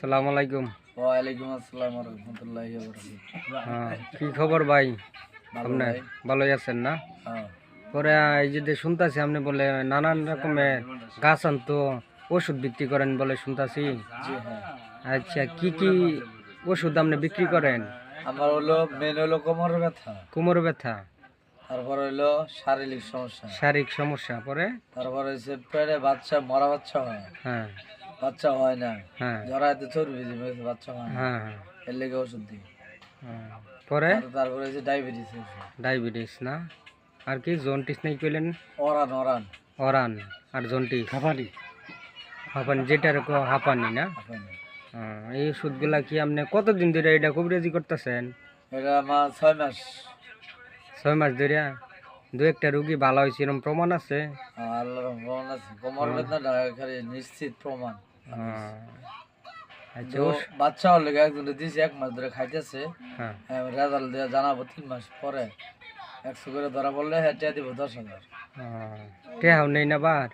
আসসালামু আলাইকুম। ওয়ালাইকুম আসসালাম ওয়া রাহমাতুল্লাহি ওয়া বারাকাতুহু। হ্যাঁ, কি খবর ভাই? ভালো আপনি ভাই। ভালোই আছেন না? হ্যাঁ পরে এই যে শুনতাছি আপনি বলে নানান রকমের গাছ আনতো ওষুধ বিক্রি করেন বলে শুনতাছি। জি হ্যাঁ। আচ্ছা, কি কি ওষুধ আপনি বিক্রি করেন? আমার হলো মেন হলো কোমর ব্যথা, কোমর ব্যথা, তারপর হলো শারীরিক সমস্যা, শারীরিক সমস্যা, পরে তারপর হচ্ছে পেটে বাচ্চা মরা বাচ্চা হয়, হ্যাঁ বাচ্চা হয় না, হ্যাঁ জরাইতে চর্বি জমে গেছে, বাচ্চা হয় না, হ্যাঁ হ্যাঁ এর লেগে ওষুধ দিই। হ্যাঁ। পরে আর তারপরে হচ্ছে ডায়াবেটিস হয়েছে, ডায়াবেটিস না, আর কি জন্ডিস নাই কইলেন? অরান অরান অরান আর জন্ডিস, হাঁপানি হাঁপানি, যেটার হাঁপানি না? হাঁপানি। এই ওষুধগুলা কি আপনি কতদিন ধরে এটা কবিরাজি করতেছেন? এটা আমার 6 মাস। 6 মাস ধরে? দু একটা রুগী ভালো হয়েছে এরকম প্রমাণ আছে? আল্লাহর রহমত আছে, কোমর ব্যথাটা খালি নিশ্চিত প্রমাণ। আহ, আচ্ছা তো বাচ্চা হলে একজন দিয়েছি 1 মাস ধরে খাইতেছে, হ্যাঁ রেজাল্ট দিয়ে জানাবো 3 মাস পরে। 100 করে ধরা পড়লে হ্যাঁ টিয়া দিব 10,000। টেহাও নেই না বার?